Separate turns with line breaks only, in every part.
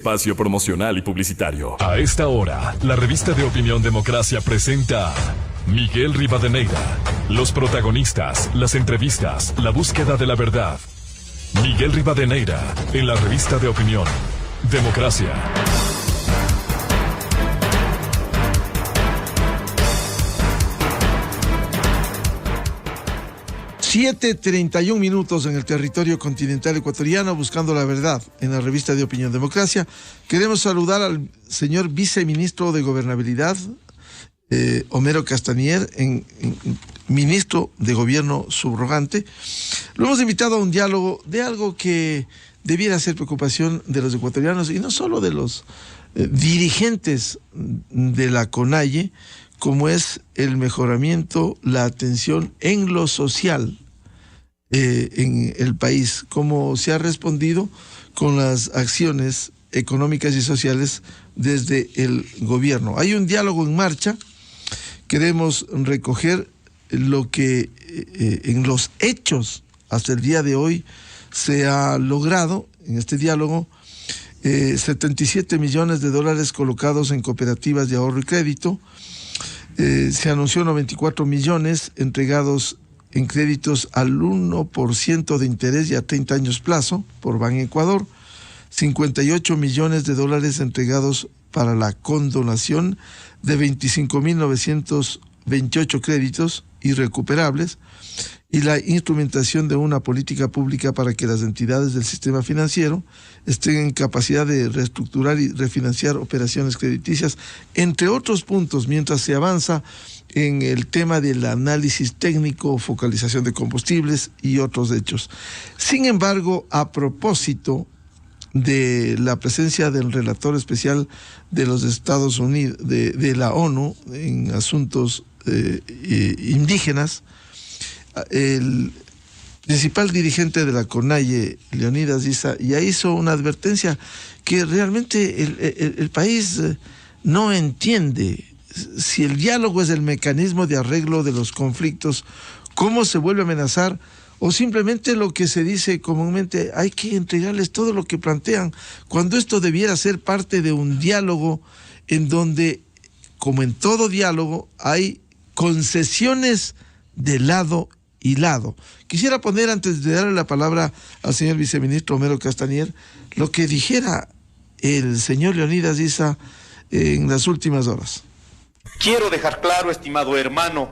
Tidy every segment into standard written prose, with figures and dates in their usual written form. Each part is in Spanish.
Espacio promocional y publicitario.
A esta hora, la revista de opinión Democracia presenta Miguel Rivadeneira. Los protagonistas, las entrevistas, la búsqueda de la verdad. Miguel Rivadeneira, en la revista de opinión Democracia.
(7:31) en el territorio continental ecuatoriano, buscando la verdad en la revista de opinión Democracia. Queremos saludar al señor viceministro de Gobernabilidad, Homero Castañer, ministro de Gobierno subrogante. Lo hemos invitado a un diálogo de algo que debiera ser preocupación de los ecuatorianos y no solo de los dirigentes de la CONAIE, como es el mejoramiento, la atención en lo social en el país, cómo se ha respondido con las acciones económicas y sociales desde el gobierno. Hay un diálogo en marcha. Queremos recoger lo que en los hechos hasta el día de hoy se ha logrado en este diálogo. 77 millones de dólares colocados en cooperativas de ahorro y crédito. Se anunció 94 millones entregados en créditos al 1% de interés y a 30 años plazo por Ban Ecuador. 58 millones de dólares entregados para la condonación de 25.928 créditos irrecuperables y la instrumentación de una política pública para que las entidades del sistema financiero estén en capacidad de reestructurar y refinanciar operaciones crediticias, entre otros puntos, mientras se avanza en el tema del análisis técnico, focalización de combustibles y otros hechos. Sin embargo, a propósito de la presencia del relator especial de los Estados Unidos, de la ONU en asuntos indígenas, el principal dirigente de la CONAIE, Leonidas Issa, ya hizo una advertencia que realmente el país no entiende. Si el diálogo es el mecanismo de arreglo de los conflictos, ¿cómo se vuelve a amenazar? O simplemente lo que se dice comúnmente, hay que entregarles todo lo que plantean, cuando esto debiera ser parte de un diálogo en donde, como en todo diálogo, hay concesiones de lado y lado. Quisiera poner, antes de darle la palabra al señor viceministro Homero Castañer, lo que dijera el señor Leonidas Issa en las últimas horas.
Quiero dejar claro, estimado hermano,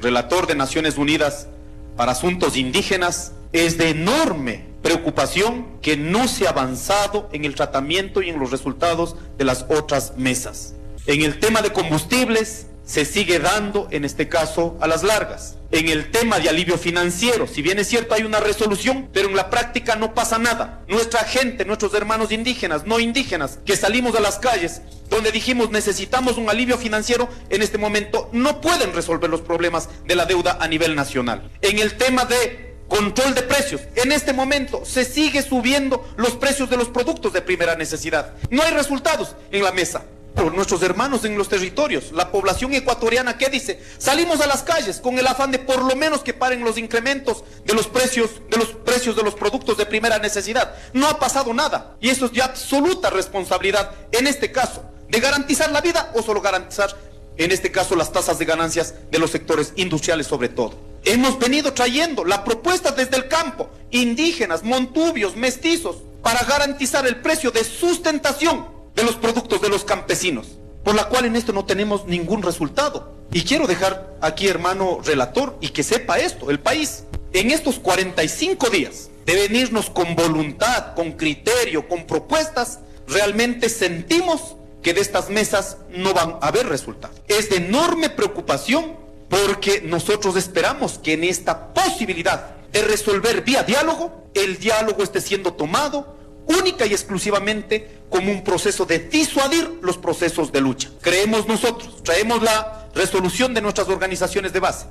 relator de Naciones Unidas para Asuntos Indígenas, es de enorme preocupación que no se ha avanzado en el tratamiento y en los resultados de las otras mesas. En el tema de combustibles, se sigue dando, en este caso, a las largas. En el tema de alivio financiero, si bien es cierto hay una resolución, pero en la práctica no pasa nada. Nuestra gente, nuestros hermanos indígenas, no indígenas, que salimos a las calles, donde dijimos necesitamos un alivio financiero, en este momento no pueden resolver los problemas de la deuda a nivel nacional. En el tema de control de precios, en este momento se sigue subiendo los precios de los productos de primera necesidad. No hay resultados en la mesa. Por nuestros hermanos en los territorios, la población ecuatoriana, ¿qué dice? Salimos a las calles con el afán de por lo menos que paren los incrementos de los precios de los productos de primera necesidad. No ha pasado nada, y eso es de absoluta responsabilidad, en este caso, de garantizar la vida o solo garantizar, en este caso, las tasas de ganancias de los sectores industriales sobre todo. Hemos venido trayendo la propuesta desde el campo, indígenas, montubios, mestizos, para garantizar el precio de sustentación de los productos de los campesinos, por la cual en esto no tenemos ningún resultado. Y quiero dejar aquí, hermano relator, y que sepa esto, el país, en estos 45 días, de venirnos con voluntad, con criterio, con propuestas, realmente sentimos que de estas mesas no van a haber resultados. Es de enorme preocupación porque nosotros esperamos que en esta posibilidad de resolver vía diálogo, el diálogo esté siendo tomado única y exclusivamente como un proceso de disuadir los procesos de lucha. Creemos nosotros, traemos la resolución de nuestras organizaciones de base,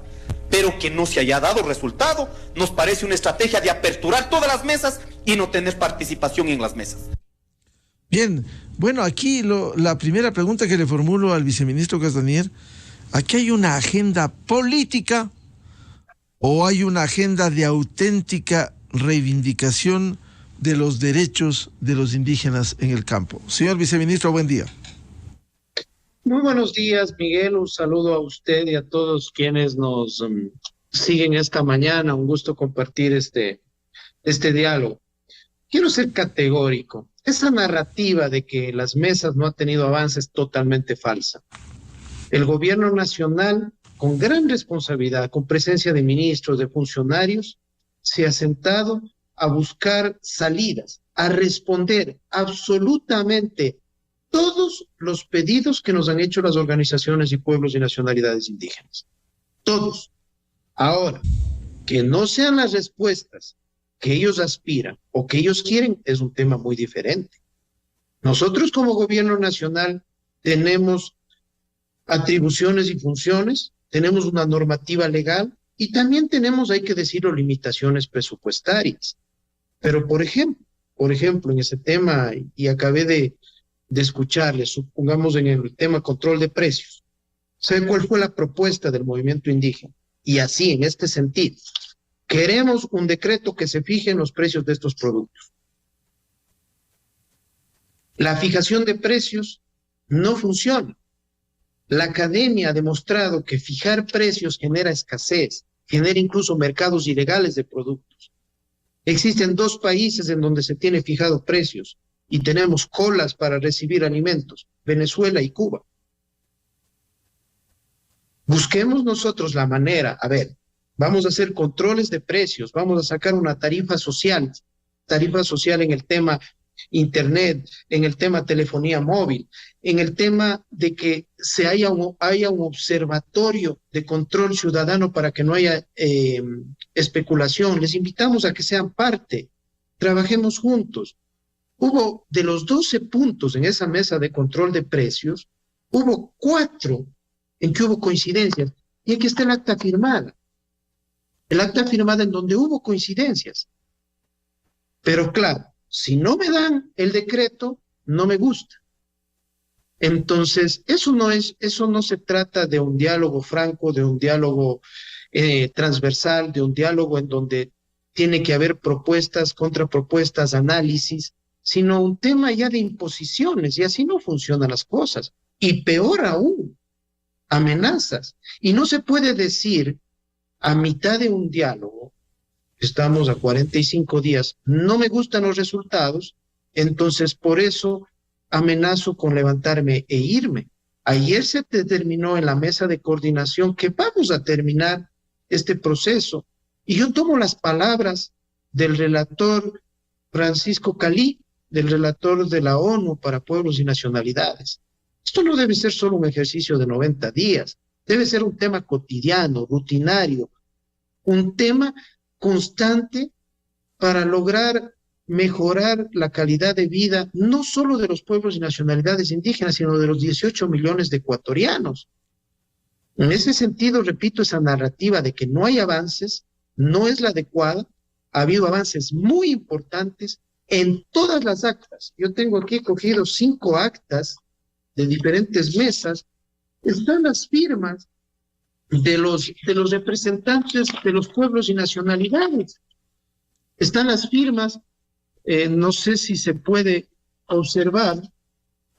pero que no se haya dado resultado, nos parece una estrategia de aperturar todas las mesas y no tener participación en las mesas.
Bien, bueno, aquí la primera pregunta que le formulo al viceministro Castañer, ¿aquí hay una agenda política o hay una agenda de auténtica reivindicación de los derechos de los indígenas en el campo. Señor viceministro, buen día.
Muy buenos días, Miguel. Un saludo a usted y a todos quienes nos siguen esta mañana. Un gusto compartir este diálogo. Quiero ser categórico. Esa narrativa de que las mesas no han tenido avance es totalmente falsa. El gobierno nacional, con gran responsabilidad, con presencia de ministros, de funcionarios, se ha sentado a buscar salidas, a responder absolutamente todos los pedidos que nos han hecho las organizaciones y pueblos y nacionalidades indígenas. Todos. Ahora, que no sean las respuestas que ellos aspiran o que ellos quieren es un tema muy diferente. Nosotros como gobierno nacional tenemos atribuciones y funciones, tenemos una normativa legal y también tenemos, hay que decirlo, limitaciones presupuestarias. Pero por ejemplo, en ese tema, y acabé de escucharles, supongamos en el tema control de precios, ¿sabe cuál fue la propuesta del movimiento indígena? Y así, en este sentido, queremos un decreto que se fije en los precios de estos productos. La fijación de precios no funciona. La academia ha demostrado que fijar precios genera escasez, genera incluso mercados ilegales de productos. Existen 2 países en donde se tiene fijado precios y tenemos colas para recibir alimentos, Venezuela y Cuba. Busquemos nosotros la manera, vamos a hacer controles de precios, vamos a sacar una tarifa social en el tema internet, en el tema telefonía móvil, en el tema de que haya un observatorio de control ciudadano para que no haya especulación. Les invitamos a que sean parte, trabajemos juntos. Hubo de los 12 puntos en esa mesa de control de precios, hubo 4 en que hubo coincidencias, y aquí está el acta firmada en donde hubo coincidencias. Pero claro, si no me dan el decreto, no me gusta. Entonces, eso no se trata de un diálogo franco, de un diálogo transversal, de un diálogo en donde tiene que haber propuestas, contrapropuestas, análisis, sino un tema ya de imposiciones, y así no funcionan las cosas. Y peor aún, amenazas. Y no se puede decir a mitad de un diálogo, estamos a 45 días, no me gustan los resultados, entonces por eso amenazo con levantarme e irme. Ayer se determinó en la mesa de coordinación que vamos a terminar este proceso, y yo tomo las palabras del relator Francisco Calí, del relator de la ONU para Pueblos y Nacionalidades. Esto no debe ser solo un ejercicio de 90 días, debe ser un tema cotidiano, rutinario, un tema constante para lograr mejorar la calidad de vida, no solo de los pueblos y nacionalidades indígenas, sino de los 18 millones de ecuatorianos. En ese sentido, repito, esa narrativa de que no hay avances no es la adecuada. Ha habido avances muy importantes en todas las actas. Yo tengo aquí cogido 5 actas de diferentes mesas. Están las firmas de los representantes de los pueblos y nacionalidades. Están las firmas, no sé si se puede observar,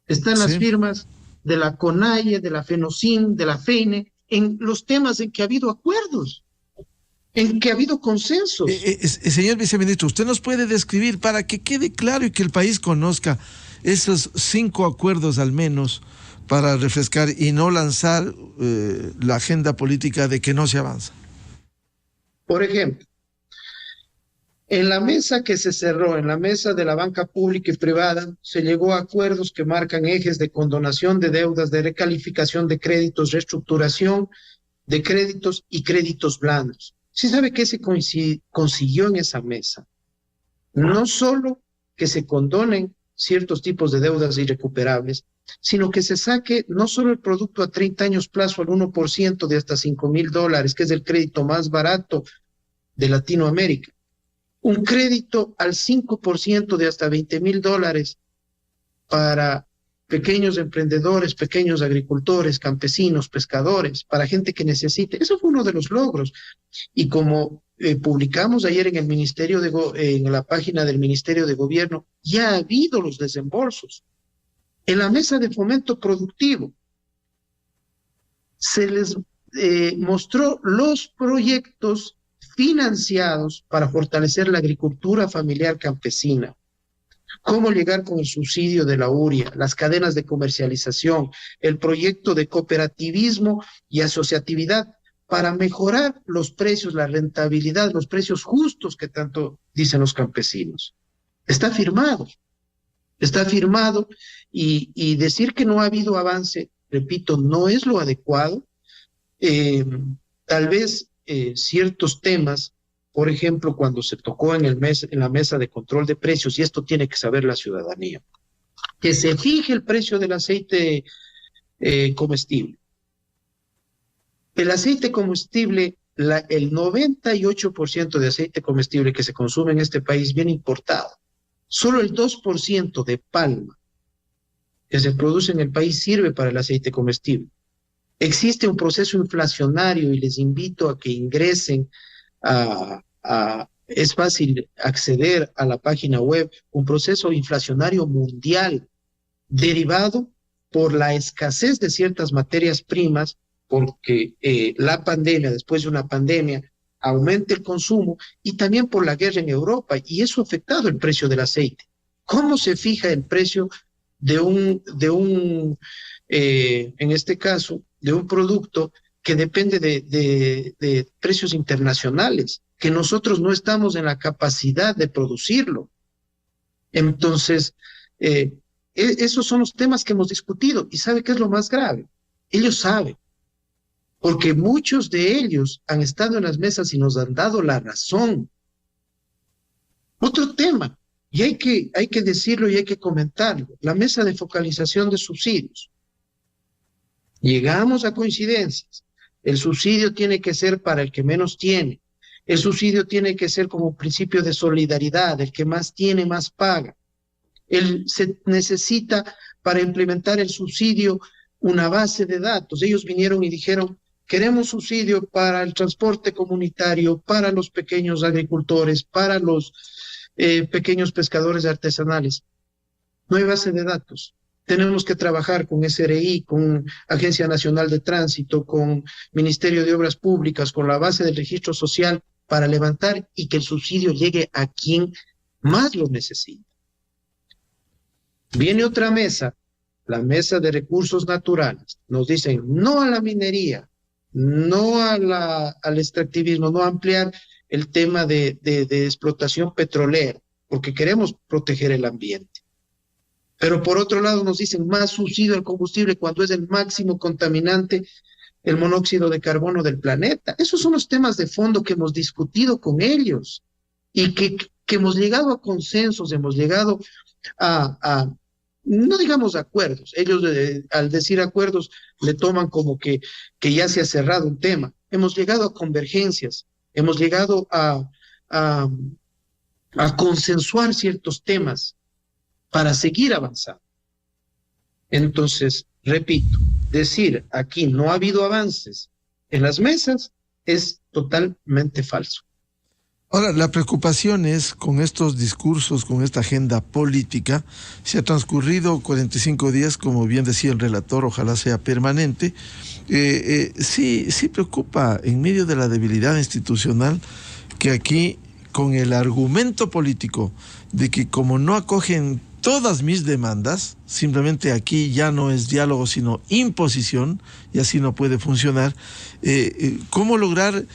están las firmas de la CONAIE, de la FENOCIN, de la FEINE, en los temas en que ha habido acuerdos, en que ha habido consensos.
Señor viceministro, ¿usted nos puede describir para que quede claro y que el país conozca esos 5 acuerdos al menos para refrescar y no lanzar la agenda política de que no se avanza?
Por ejemplo, en la mesa que se cerró, en la mesa de la banca pública y privada, se llegó a acuerdos que marcan ejes de condonación de deudas, de recalificación de créditos, reestructuración de créditos y créditos blandos. ¿Sí sabe qué se consiguió en esa mesa? No solo que se condonen ciertos tipos de deudas irrecuperables, sino que se saque no solo el producto a 30 años plazo al 1% de hasta $5,000, que es el crédito más barato de Latinoamérica, un crédito al 5% de hasta $20,000 para pequeños emprendedores, pequeños agricultores, campesinos, pescadores, para gente que necesite. Eso fue uno de los logros. Y como publicamos ayer en el en la página del Ministerio de Gobierno, ya ha habido los desembolsos. En la mesa de fomento productivo se les mostró los proyectos financiados para fortalecer la agricultura familiar campesina. Cómo llegar con el subsidio de la URIA, las cadenas de comercialización, el proyecto de cooperativismo y asociatividad para mejorar los precios, la rentabilidad, los precios justos que tanto dicen los campesinos. Está firmado y decir que no ha habido avance, repito, no es lo adecuado. Tal vez ciertos temas, por ejemplo, cuando se tocó en la mesa de control de precios, y esto tiene que saber la ciudadanía, que se fije el precio del aceite comestible. El aceite comestible, el 98% de aceite comestible que se consume en este país viene importado. Solo el 2% de palma que se produce en el país sirve para el aceite comestible. Existe un proceso inflacionario y les invito a que ingresen es fácil acceder a la página web, un proceso inflacionario mundial derivado por la escasez de ciertas materias primas, porque la pandemia, después de una pandemia, aumenta el consumo y también por la guerra en Europa, y eso ha afectado el precio del aceite. ¿Cómo se fija el precio en este caso, de un producto que depende de precios internacionales, que nosotros no estamos en la capacidad de producirlo? Entonces, esos son los temas que hemos discutido. ¿Y sabe qué es lo más grave? Ellos saben, porque muchos de ellos han estado en las mesas y nos han dado la razón. Otro tema, y hay que decirlo y hay que comentarlo, la mesa de focalización de subsidios. Llegamos a coincidencias. El subsidio tiene que ser para el que menos tiene. El subsidio tiene que ser como principio de solidaridad, el que más tiene, más paga. Se necesita para implementar el subsidio una base de datos. Ellos vinieron y dijeron, queremos subsidio para el transporte comunitario, para los pequeños agricultores, para los pequeños pescadores artesanales. No hay base de datos. Tenemos que trabajar con SRI, con Agencia Nacional de Tránsito, con Ministerio de Obras Públicas, con la base del registro social para levantar y que el subsidio llegue a quien más lo necesita. Viene otra mesa, la mesa de recursos naturales. Nos dicen no a la minería, no al extractivismo, no a ampliar el tema de explotación petrolera, porque queremos proteger el ambiente. Pero por otro lado nos dicen más subsidio al combustible cuando es el máximo contaminante, el monóxido de carbono del planeta. Esos son los temas de fondo que hemos discutido con ellos y que hemos llegado a consensos, hemos llegado no digamos acuerdos. Ellos al decir acuerdos le toman como que ya se ha cerrado un tema. Hemos llegado a convergencias, hemos llegado a consensuar ciertos temas para seguir avanzando. Entonces, repito, decir aquí no ha habido avances en las mesas es totalmente falso.
Ahora, la preocupación es con estos discursos, con esta agenda política, se ha transcurrido 45 días, como bien decía el relator, ojalá sea permanente. Sí preocupa en medio de la debilidad institucional que aquí, con el argumento político de que como no acogen todas mis demandas, simplemente aquí ya no es diálogo sino imposición y así no puede funcionar. ¿Cómo lograr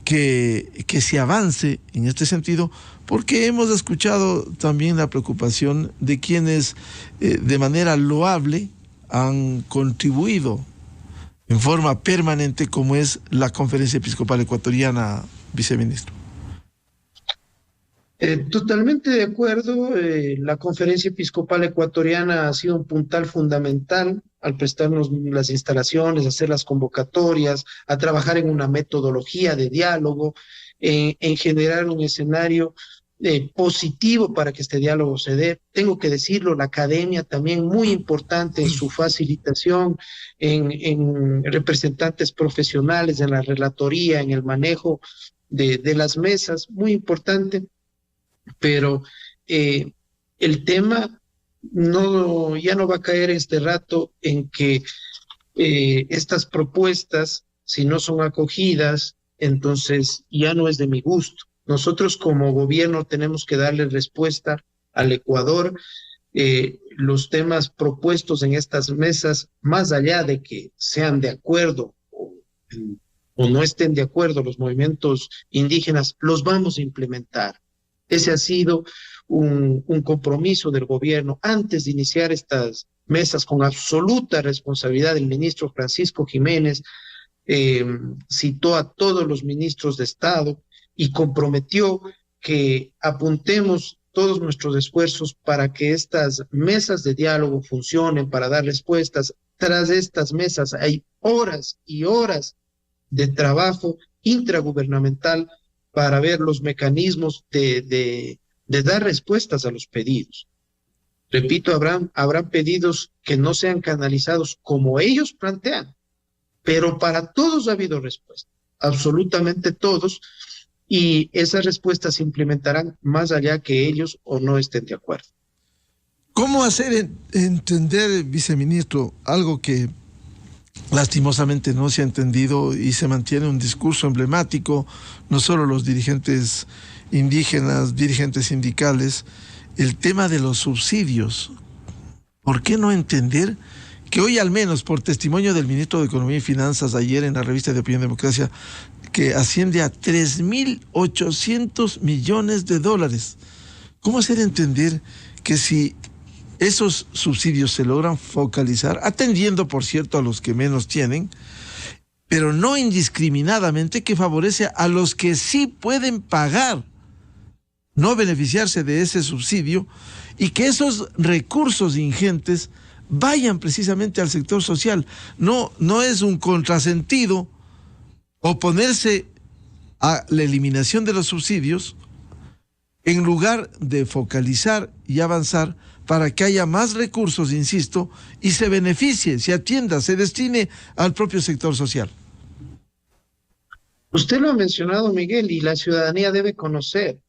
que se avance en este sentido? Porque hemos escuchado también la preocupación de quienes de manera loable han contribuido en forma permanente, como es la Conferencia Episcopal Ecuatoriana, viceministro.
Totalmente de acuerdo. La Conferencia Episcopal Ecuatoriana ha sido un puntal fundamental al prestarnos las instalaciones, hacer las convocatorias, a trabajar en una metodología de diálogo, en generar un escenario positivo para que este diálogo se dé. Tengo que decirlo, la academia también muy importante en su facilitación, en representantes profesionales, en la relatoría, en el manejo de las mesas, muy importante, pero el tema ya no va a caer este rato en que estas propuestas, si no son acogidas, entonces ya no es de mi gusto. Nosotros como gobierno tenemos que darle respuesta al Ecuador. Los temas propuestos en estas mesas, más allá de que sean de acuerdo o no estén de acuerdo los movimientos indígenas, los vamos a implementar. Ese ha sido un compromiso del gobierno antes de iniciar estas mesas, con absoluta responsabilidad. El ministro Francisco Jiménez citó a todos los ministros de Estado y comprometió que apuntemos todos nuestros esfuerzos para que estas mesas de diálogo funcionen, para dar respuestas. Tras estas mesas hay horas y horas de trabajo intragubernamental para ver los mecanismos de dar respuestas a los pedidos. Repito, habrán pedidos que no sean canalizados como ellos plantean, pero para todos ha habido respuesta, absolutamente todos, y esas respuestas se implementarán más allá que ellos o no estén de acuerdo.
¿Cómo hacer entender, viceministro, algo que lastimosamente no se ha entendido y se mantiene un discurso emblemático, no solo los dirigentes indígenas, dirigentes sindicales, el tema de los subsidios? ¿Por qué no entender que hoy, al menos por testimonio del ministro de Economía y Finanzas ayer en la revista de Opinión Democracia, que asciende a 3.800 millones de dólares? ¿Cómo hacer entender que si esos subsidios se logran focalizar, atendiendo, por cierto, a los que menos tienen, pero no indiscriminadamente, que favorece a los que sí pueden pagar, no beneficiarse de ese subsidio, y que esos recursos ingentes vayan precisamente al sector social? No es un contrasentido oponerse a la eliminación de los subsidios en lugar de focalizar y avanzar para que haya más recursos, insisto, y se beneficie, se atienda, se destine al propio sector social.
Usted lo ha mencionado, Miguel, y la ciudadanía debe conocer.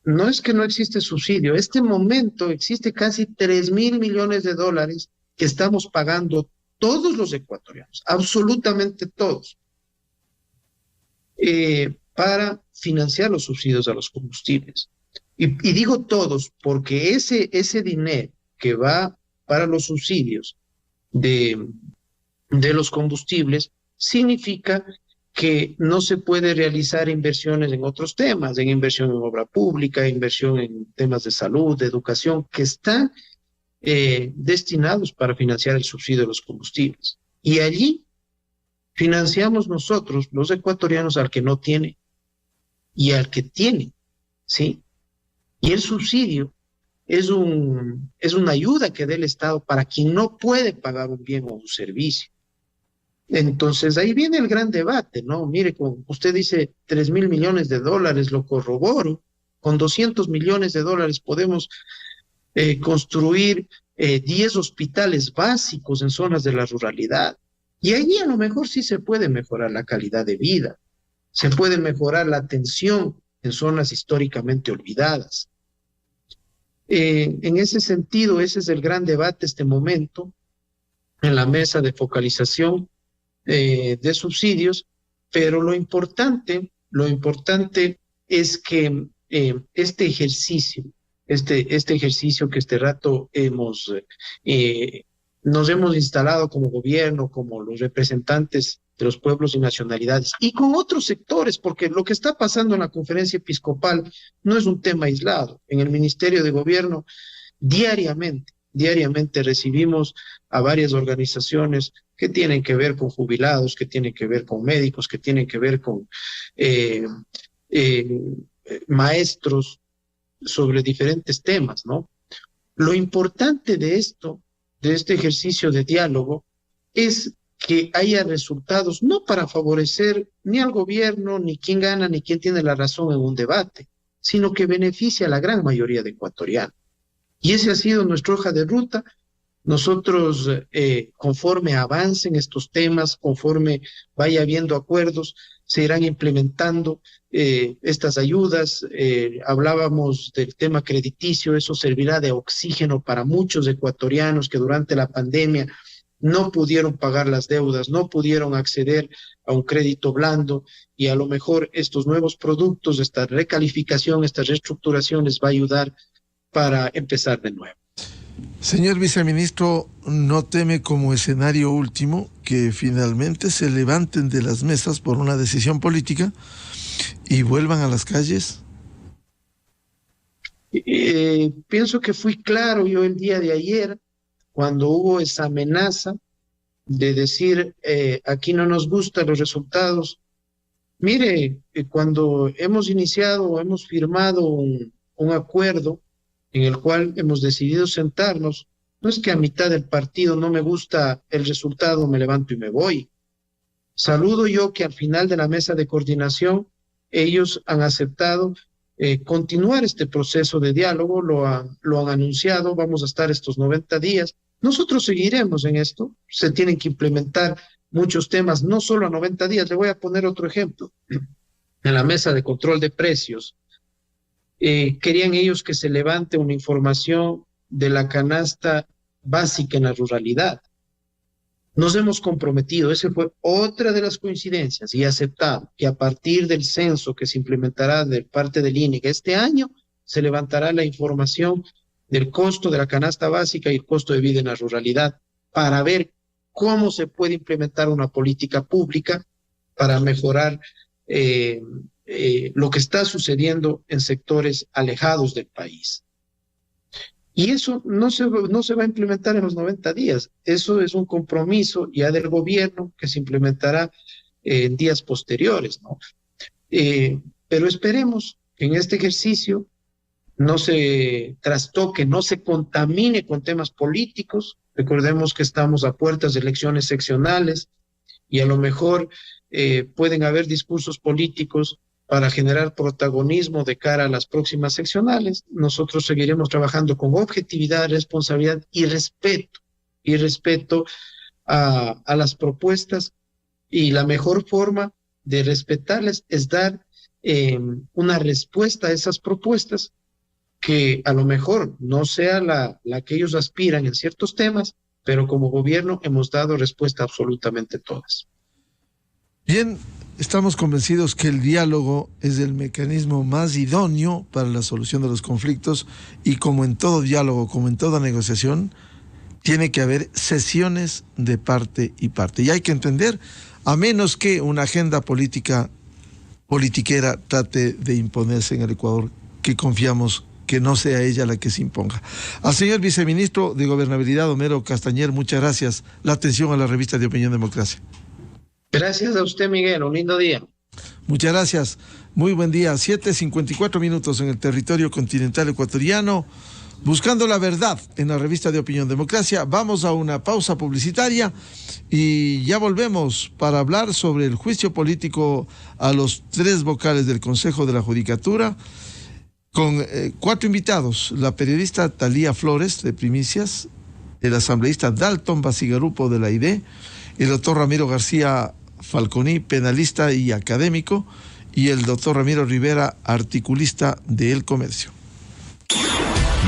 No es que no existe subsidio. Este momento existe casi 3.000 millones de dólares que estamos pagando todos los ecuatorianos, absolutamente todos, para financiar los subsidios a los combustibles. Y digo todos porque ese dinero que va para los subsidios de los combustibles significa que no se puede realizar inversiones en otros temas, en inversión en obra pública, inversión en temas de salud, de educación, que están destinados para financiar el subsidio de los combustibles. Y allí financiamos nosotros, los ecuatorianos, al que no tiene y al que tiene, ¿sí? Y el subsidio es una ayuda que da el Estado para quien no puede pagar un bien o un servicio. Entonces ahí viene el gran debate, ¿no? Mire, como usted dice 3.000 millones de dólares, lo corroboro. Con 200 millones de dólares podemos construir 10 hospitales básicos en zonas de la ruralidad. Y allí a lo mejor sí se puede mejorar la calidad de vida, se puede mejorar la atención en zonas históricamente olvidadas. En ese sentido, ese es el gran debate este momento en la mesa de focalización de subsidios, pero lo importante es que este ejercicio que este rato nos hemos instalado como gobierno, como los representantes de los pueblos y nacionalidades, y con otros sectores, porque lo que está pasando en la conferencia episcopal no es un tema aislado. En el Ministerio de Gobierno diariamente recibimos a varias organizaciones que tienen que ver con jubilados, que tienen que ver con médicos, que tienen que ver con maestros, sobre diferentes temas, ¿no? Lo importante de este ejercicio de diálogo, es que haya resultados, no para favorecer ni al gobierno, ni quién gana, ni quién tiene la razón en un debate, sino que beneficie a la gran mayoría de ecuatorianos. Y esa ha sido nuestra hoja de ruta. Nosotros, conforme avancen estos temas, conforme vaya habiendo acuerdos, se irán implementando estas ayudas. Hablábamos del tema crediticio, eso servirá de oxígeno para muchos ecuatorianos que durante la pandemia no pudieron pagar las deudas, no pudieron acceder a un crédito blando, y a lo mejor estos nuevos productos, esta recalificación, esta reestructuración les va a ayudar para empezar de nuevo.
Señor viceministro, ¿no teme como escenario último que finalmente se levanten de las mesas por una decisión política y vuelvan a las calles?
Pienso que fui claro yo el día de ayer, cuando hubo esa amenaza de decir, aquí no nos gustan los resultados. Mire, cuando hemos iniciado o hemos firmado un acuerdo en el cual hemos decidido sentarnos, no es que a mitad del partido no me gusta el resultado, me levanto y me voy. Saludo yo que al final de la mesa de coordinación ellos han aceptado continuar este proceso de diálogo, lo han anunciado, vamos a estar estos 90 días. Nosotros seguiremos en esto, se tienen que implementar muchos temas, no solo a 90 días. Le voy a poner otro ejemplo. En la mesa de control de precios, querían ellos que se levante una información de la canasta básica en la ruralidad. Nos hemos comprometido, esa fue otra de las coincidencias, y aceptado que a partir del censo que se implementará de parte del INE este año, se levantará la información del costo de la canasta básica y el costo de vida en la ruralidad, para ver cómo se puede implementar una política pública para mejorar lo que está sucediendo en sectores alejados del país. Y eso no se va a implementar en los 90 días. Eso es un compromiso ya del gobierno que se implementará en días posteriores, ¿no? Pero esperemos que en este ejercicio no se trastoque, no se contamine con temas políticos. Recordemos que estamos a puertas de elecciones seccionales y a lo mejor pueden haber discursos políticos para generar protagonismo de cara a las próximas seccionales. Nosotros seguiremos trabajando con objetividad, responsabilidad y respeto a las propuestas, y la mejor forma de respetarles es dar una respuesta a esas propuestas que a lo mejor no sea la que ellos aspiran en ciertos temas, pero como gobierno hemos dado respuesta a absolutamente todas.
Bien, estamos convencidos que el diálogo es el mecanismo más idóneo para la solución de los conflictos, y como en todo diálogo, como en toda negociación, tiene que haber cesiones de parte y parte. Y hay que entender, a menos que una agenda politiquera trate de imponerse en el Ecuador, que confiamos que no sea ella la que se imponga. Al señor viceministro de Gobernabilidad, Homero Castañer, muchas gracias. La atención a la revista de Opinión Democracia.
Gracias a usted, Miguel. Un lindo día.
Muchas gracias. Muy buen día. 7:54 minutos en el territorio continental ecuatoriano. Buscando la verdad en la revista de Opinión Democracia. Vamos a una pausa publicitaria y ya volvemos para hablar sobre el juicio político a los 3 vocales del Consejo de la Judicatura, con 4 invitados: la periodista Talía Flores, de Primicias, el asambleísta Dalton Basigarupo, de la ID, el doctor Ramiro García Falconi, penalista y académico, y el doctor Ramiro Rivera, articulista de El Comercio.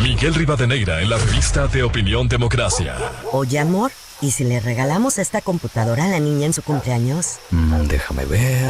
Miguel Rivadeneira en la revista de Opinión Democracia.
Oye, amor, ¿y si le regalamos esta computadora a la niña en su cumpleaños?
Déjame ver.